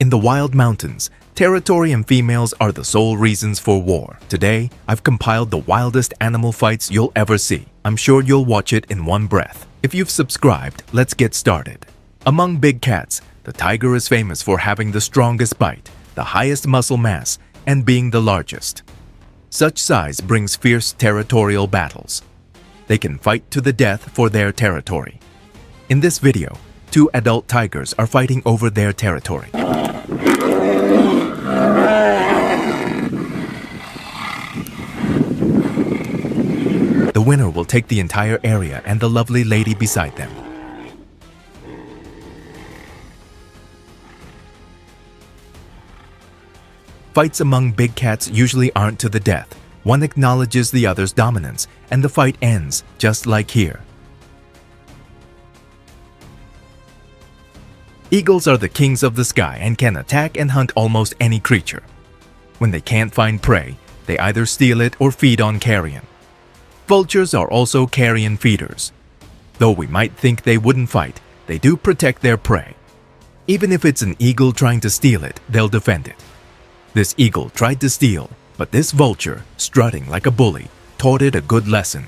In the wild mountains, territory and females are the sole reasons for war. Today, I've compiled the wildest animal fights you'll ever see. I'm sure you'll watch it in one breath. If you've subscribed, let's get started. Among big cats, the tiger is famous for having the strongest bite, the highest muscle mass, and being the largest. Such size brings fierce territorial battles. They can fight to the death for their territory. In this video, two adult tigers are fighting over their territory. The winner will take the entire area and the lovely lady beside them. Fights among big cats usually aren't to the death. One acknowledges the other's dominance, and the fight ends, just like here. Eagles are the kings of the sky and can attack and hunt almost any creature. When they can't find prey, they either steal it or feed on carrion. Vultures are also carrion feeders. Though we might think they wouldn't fight, they do protect their prey. Even if it's an eagle trying to steal it, they'll defend it. This eagle tried to steal, but this vulture, strutting like a bully, taught it a good lesson.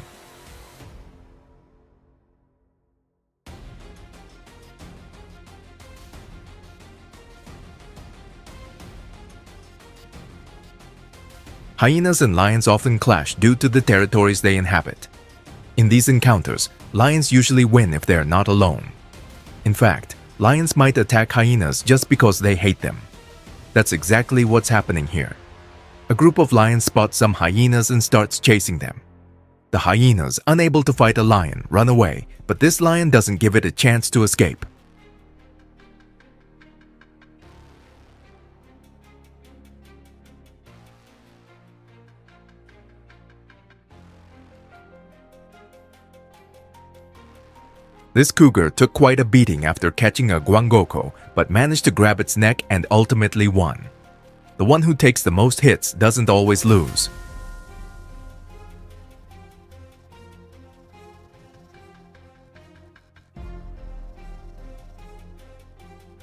Hyenas and lions often clash due to the territories they inhabit. In these encounters, lions usually win if they are not alone. In fact, lions might attack hyenas just because they hate them. That's exactly what's happening here. A group of lions spots some hyenas and starts chasing them. The hyenas, unable to fight a lion, run away, but this lion doesn't give it a chance to escape. This cougar took quite a beating after catching a guangoko, but managed to grab its neck and ultimately won. The one who takes the most hits doesn't always lose.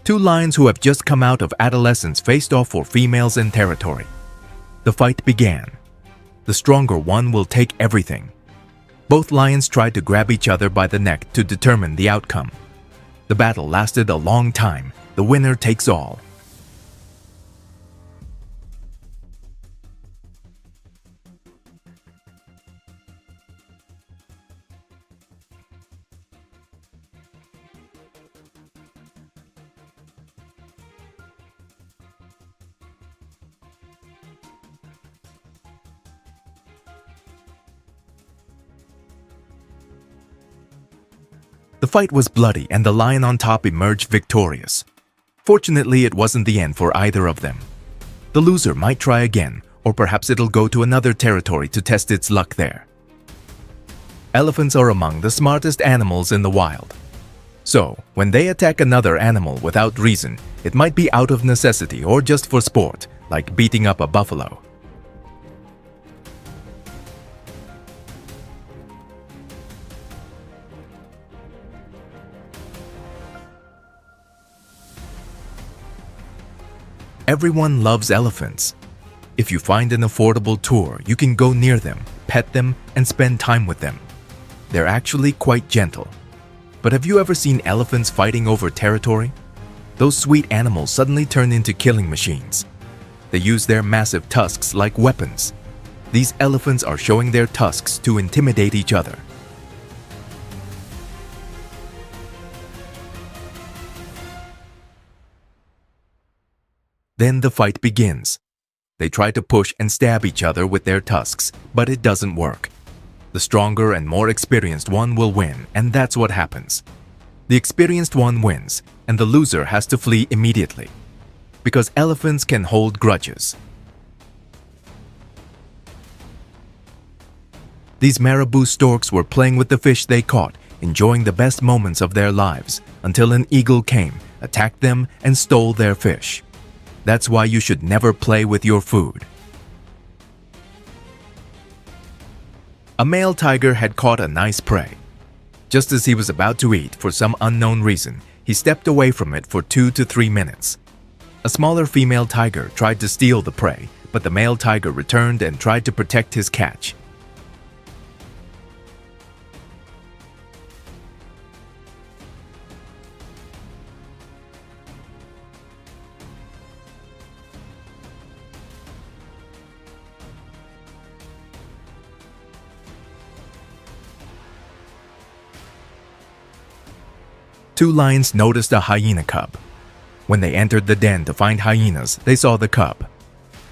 Two lions who have just come out of adolescence faced off for females and territory. The fight began. The stronger one will take everything. Both lions tried to grab each other by the neck to determine the outcome. The battle lasted a long time. The winner takes all. The fight was bloody and the lion on top emerged victorious. Fortunately, it wasn't the end for either of them. The loser might try again, or perhaps it'll go to another territory to test its luck there. Elephants are among the smartest animals in the wild. So, when they attack another animal without reason, it might be out of necessity or just for sport, like beating up a buffalo. Everyone loves elephants. If you find an affordable tour, you can go near them, pet them, and spend time with them. They're actually quite gentle. But have you ever seen elephants fighting over territory? Those sweet animals suddenly turn into killing machines. They use their massive tusks like weapons. These elephants are showing their tusks to intimidate each other. Then the fight begins. They try to push and stab each other with their tusks, but it doesn't work. The stronger and more experienced one will win, and that's what happens. The experienced one wins, and the loser has to flee immediately. Because elephants can hold grudges. These marabou storks were playing with the fish they caught, enjoying the best moments of their lives, until an eagle came, attacked them, and stole their fish. That's why you should never play with your food. A male tiger had caught a nice prey. Just as he was about to eat, for some unknown reason, he stepped away from it for 2 to 3 minutes. A smaller female tiger tried to steal the prey, but the male tiger returned and tried to protect his catch. Two lions noticed a hyena cub. When they entered the den to find hyenas, they saw the cub.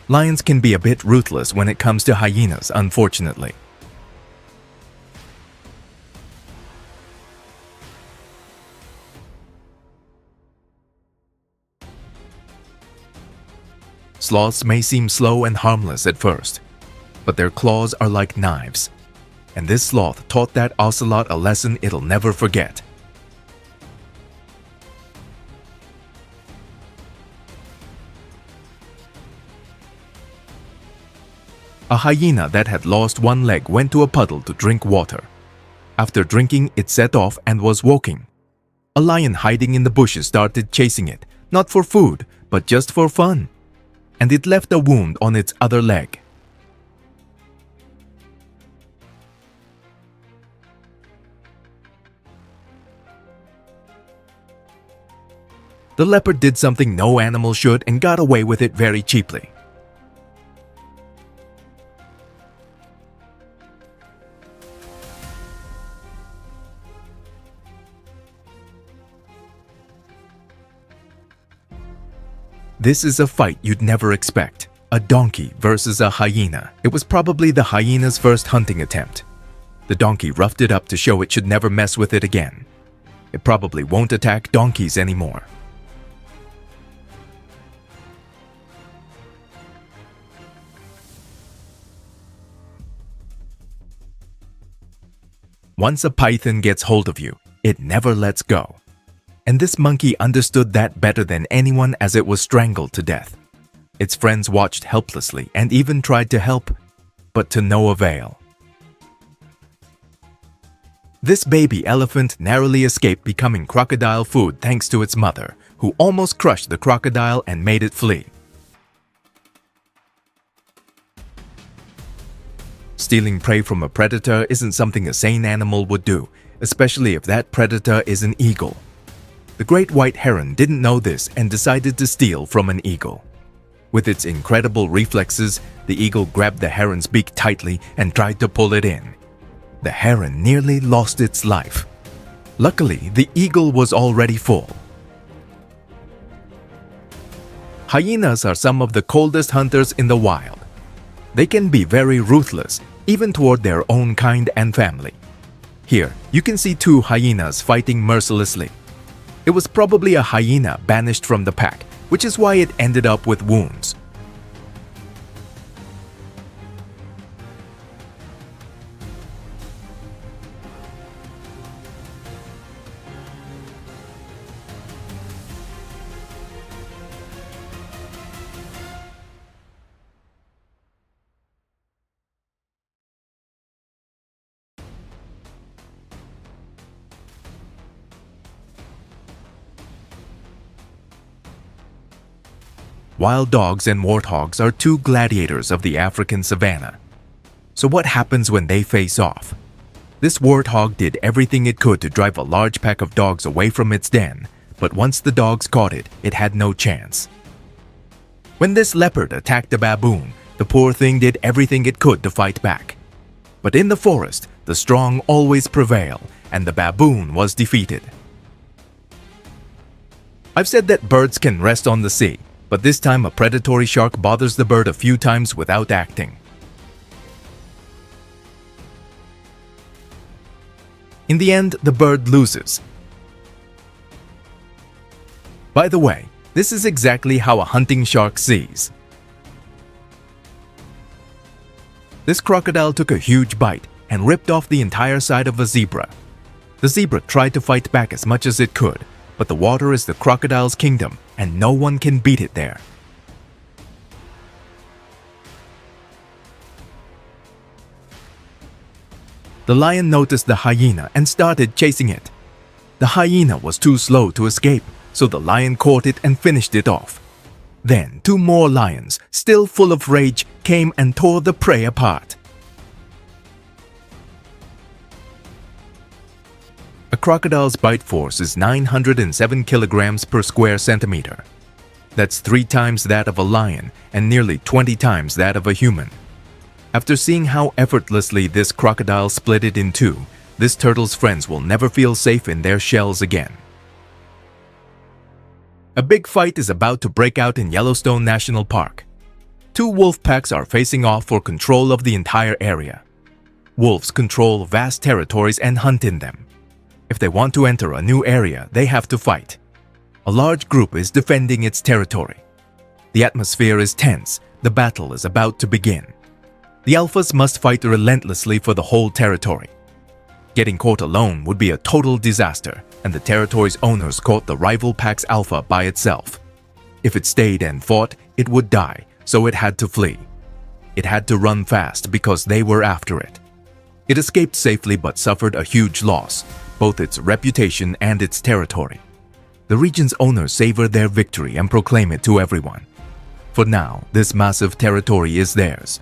Lions can be a bit ruthless when it comes to hyenas, unfortunately. Sloths may seem slow and harmless at first, but their claws are like knives. And this sloth taught that ocelot a lesson it'll never forget. A hyena that had lost one leg went to a puddle to drink water. After drinking, it set off and was walking. A lion hiding in the bushes started chasing it, not for food, but just for fun. And it left a wound on its other leg. The leopard did something no animal should and got away with it very cheaply. This is a fight you'd never expect. A donkey versus a hyena. It was probably the hyena's first hunting attempt. The donkey roughed it up to show it should never mess with it again. It probably won't attack donkeys anymore. Once a python gets hold of you, it never lets go. And this monkey understood that better than anyone as it was strangled to death. Its friends watched helplessly and even tried to help, but to no avail. This baby elephant narrowly escaped becoming crocodile food thanks to its mother, who almost crushed the crocodile and made it flee. Stealing prey from a predator isn't something a sane animal would do, especially if that predator is an eagle. The great white heron didn't know this and decided to steal from an eagle. With its incredible reflexes, the eagle grabbed the heron's beak tightly and tried to pull it in. The heron nearly lost its life. Luckily, the eagle was already full. Hyenas are some of the coldest hunters in the wild. They can be very ruthless, even toward their own kind and family. Here, you can see two hyenas fighting mercilessly. It was probably a hyena banished from the pack, which is why it ended up with wounds. Wild dogs and warthogs are two gladiators of the African savanna. So what happens when they face off? This warthog did everything it could to drive a large pack of dogs away from its den, but once the dogs caught it, it had no chance. When this leopard attacked a baboon, the poor thing did everything it could to fight back. But in the forest, the strong always prevail, and the baboon was defeated. I've said that birds can rest on the sea, but this time a predatory shark bothers the bird a few times without acting. In the end, the bird loses. By the way, this is exactly how a hunting shark sees. This crocodile took a huge bite and ripped off the entire side of a zebra. The zebra tried to fight back as much as it could, but the water is the crocodile's kingdom, and no one can beat it there. The lion noticed the hyena and started chasing it. The hyena was too slow to escape, so the lion caught it and finished it off. Then 2 more lions, still full of rage, came and tore the prey apart. A crocodile's bite force is 907 kilograms per square centimeter. That's 3 times that of a lion and nearly 20 times that of a human. After seeing how effortlessly this crocodile split it in 2, this turtle's friends will never feel safe in their shells again. A big fight is about to break out in Yellowstone National Park. 2 wolf packs are facing off for control of the entire area. Wolves control vast territories and hunt in them. If they want to enter a new area, they have to fight. A large group is defending its territory. The atmosphere is tense. The battle is about to begin. The alphas must fight relentlessly for the whole territory. Getting caught alone would be a total disaster, and the territory's owners caught the rival pack's alpha by itself. If it stayed and fought, it would die, so it had to flee. It had to run fast because they were after it. It escaped safely but suffered a huge loss, both its reputation and its territory. The region's owners savor their victory and proclaim it to everyone. For now, this massive territory is theirs.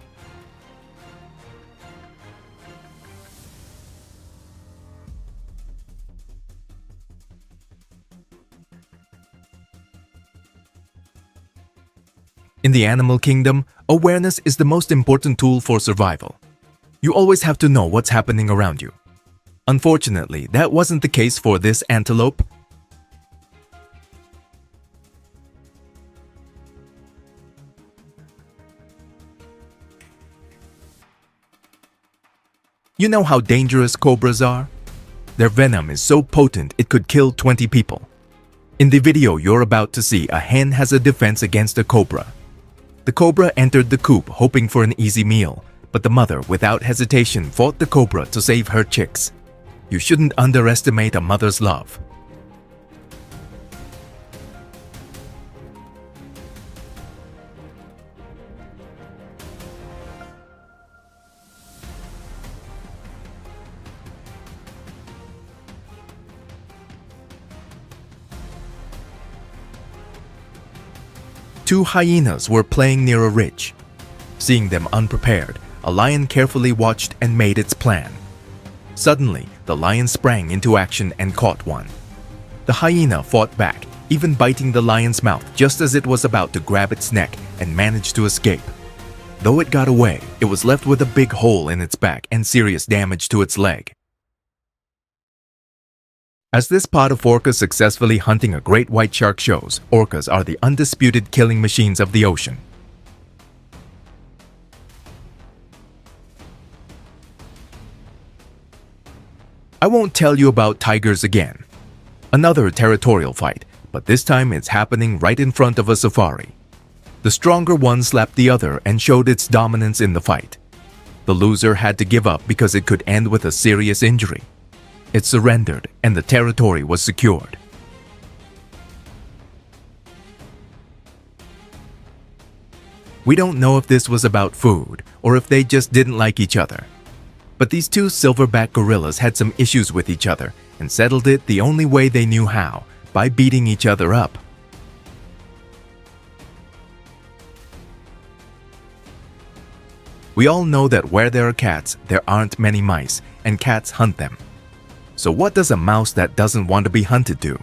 In the animal kingdom, awareness is the most important tool for survival. You always have to know what's happening around you. Unfortunately, that wasn't the case for this antelope. You know how dangerous cobras are? Their venom is so potent it could kill 20 people. In the video you're about to see, a hen has a defense against a cobra. The cobra entered the coop hoping for an easy meal, but the mother, without hesitation, fought the cobra to save her chicks. You shouldn't underestimate a mother's love. Two hyenas were playing near a ridge. Seeing them unprepared, a lion carefully watched and made its plan. Suddenly, the lion sprang into action and caught one. The hyena fought back, even biting the lion's mouth just as it was about to grab its neck, and managed to escape. Though it got away, it was left with a big hole in its back and serious damage to its leg. As this pod of orcas successfully hunting a great white shark shows, orcas are the undisputed killing machines of the ocean. I won't tell you about tigers again. Another territorial fight, but this time it's happening right in front of a safari. The stronger one slapped the other and showed its dominance in the fight. The loser had to give up because it could end with a serious injury. It surrendered and the territory was secured. We don't know if this was about food or if they just didn't like each other. But these two silverback gorillas had some issues with each other and settled it the only way they knew how, by beating each other up. We all know that where there are cats, there aren't many mice, and cats hunt them. So what does a mouse that doesn't want to be hunted do?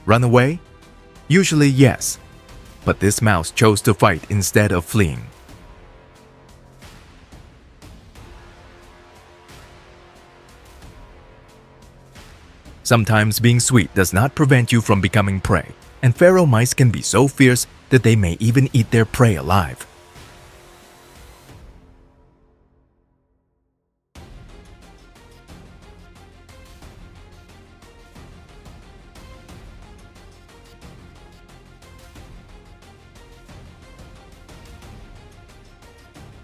Run away? Usually yes. But this mouse chose to fight instead of fleeing. Sometimes being sweet does not prevent you from becoming prey, and pharaoh mice can be so fierce that they may even eat their prey alive.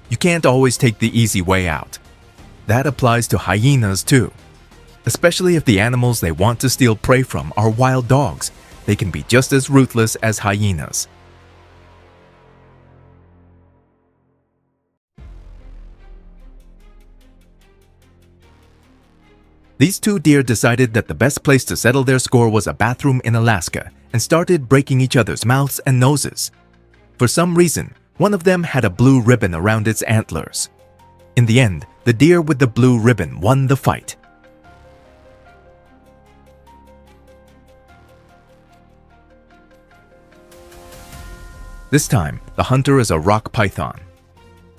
You can't always take the easy way out. That applies to hyenas too. Especially if the animals they want to steal prey from are wild dogs, they can be just as ruthless as hyenas. These two deer decided that the best place to settle their score was a bathroom in Alaska and started breaking each other's mouths and noses. For some reason, one of them had a blue ribbon around its antlers. In the end, the deer with the blue ribbon won the fight. This time, the hunter is a rock python.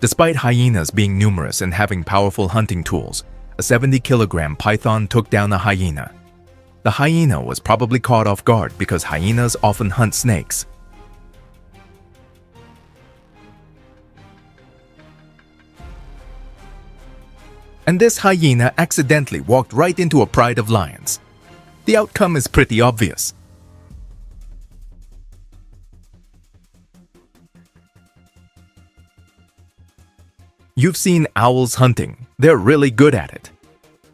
Despite hyenas being numerous and having powerful hunting tools, a 70-kilogram python took down a hyena. The hyena was probably caught off guard because hyenas often hunt snakes. And this hyena accidentally walked right into a pride of lions. The outcome is pretty obvious. You've seen owls hunting. They're really good at it.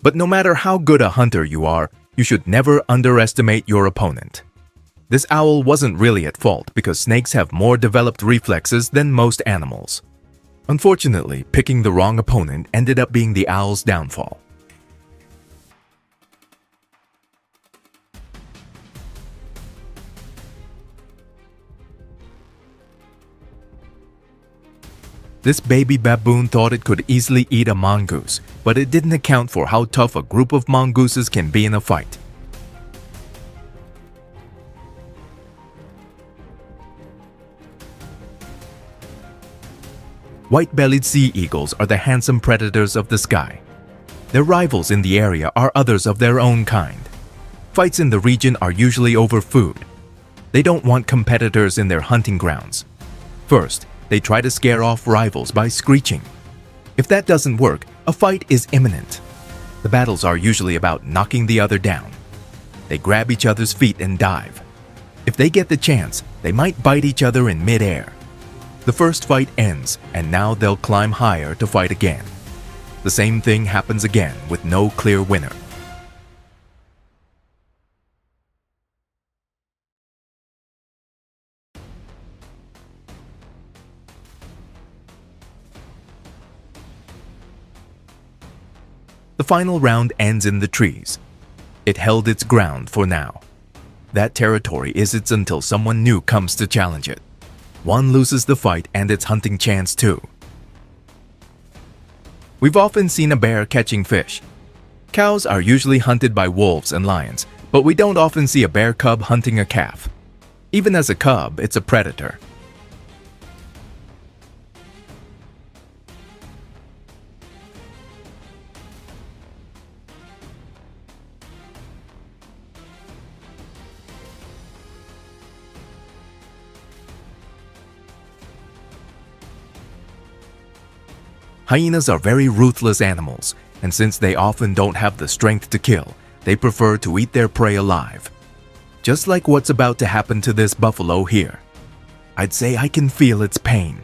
But no matter how good a hunter you are, you should never underestimate your opponent. This owl wasn't really at fault because snakes have more developed reflexes than most animals. Unfortunately, picking the wrong opponent ended up being the owl's downfall. This baby baboon thought it could easily eat a mongoose, but it didn't account for how tough a group of mongooses can be in a fight. White-bellied sea eagles are the handsome predators of the sky. Their rivals in the area are others of their own kind. Fights in the region are usually over food. They don't want competitors in their hunting grounds. First, they try to scare off rivals by screeching. If that doesn't work, a fight is imminent. The battles are usually about knocking the other down. They grab each other's feet and dive. If they get the chance, they might bite each other in mid-air. The first fight ends, and now they'll climb higher to fight again. The same thing happens again with no clear winner. The final round ends in the trees. It held its ground for now. That territory is its until someone new comes to challenge it. One loses the fight and its hunting chance too. We've often seen a bear catching fish. Cows are usually hunted by wolves and lions, but we don't often see a bear cub hunting a calf. Even as a cub, it's a predator. Hyenas are very ruthless animals, and since they often don't have the strength to kill, they prefer to eat their prey alive. Just like what's about to happen to this buffalo here. I'd say I can feel its pain.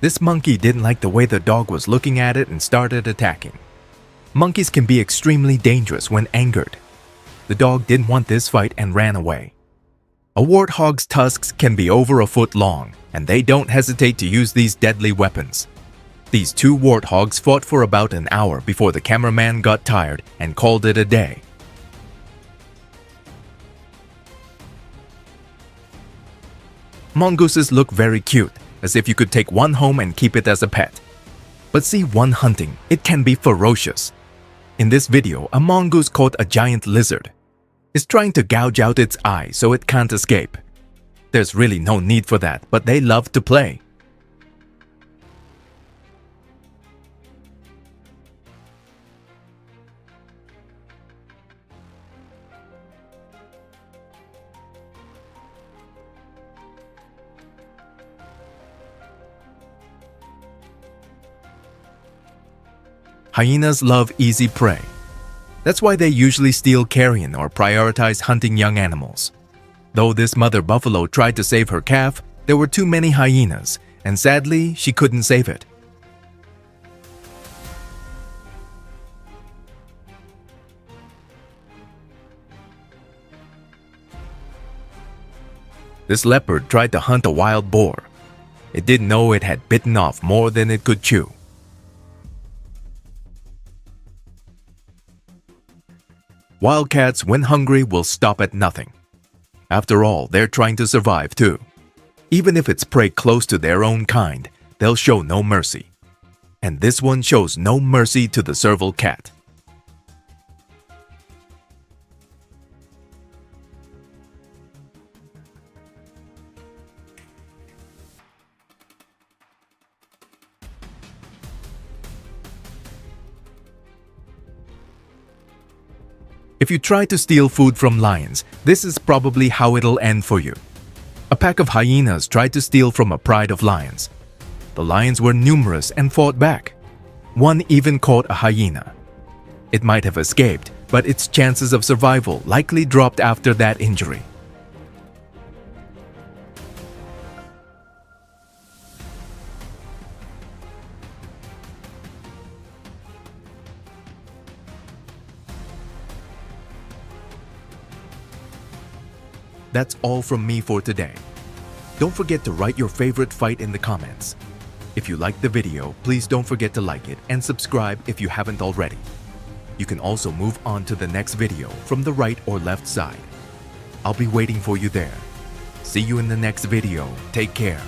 This monkey didn't like the way the dog was looking at it and started attacking. Monkeys can be extremely dangerous when angered. The dog didn't want this fight and ran away. A warthog's tusks can be over a foot long, and they don't hesitate to use these deadly weapons. These two warthogs fought for about an hour before the cameraman got tired and called it a day. Mongooses look very cute, as if you could take one home and keep it as a pet. But see one hunting, it can be ferocious. In this video, a mongoose caught a giant lizard. It's trying to gouge out its eye so it can't escape. There's really no need for that, but they love to play. Hyenas love easy prey. That's why they usually steal carrion or prioritize hunting young animals. Though this mother buffalo tried to save her calf, there were too many hyenas, and sadly, she couldn't save it. This leopard tried to hunt a wild boar. It didn't know it had bitten off more than it could chew. Wildcats, when hungry, will stop at nothing. After all, they're trying to survive too. Even if it's prey close to their own kind, they'll show no mercy. And this one shows no mercy to the serval cat. If you try to steal food from lions, this is probably how it'll end for you. A pack of hyenas tried to steal from a pride of lions. The lions were numerous and fought back. One even caught a hyena. It might have escaped, but its chances of survival likely dropped after that injury. That's all from me for today. Don't forget to write your favorite fight in the comments. If you liked the video, please don't forget to like it and subscribe if you haven't already. You can also move on to the next video from the right or left side. I'll be waiting for you there. See you in the next video. Take care.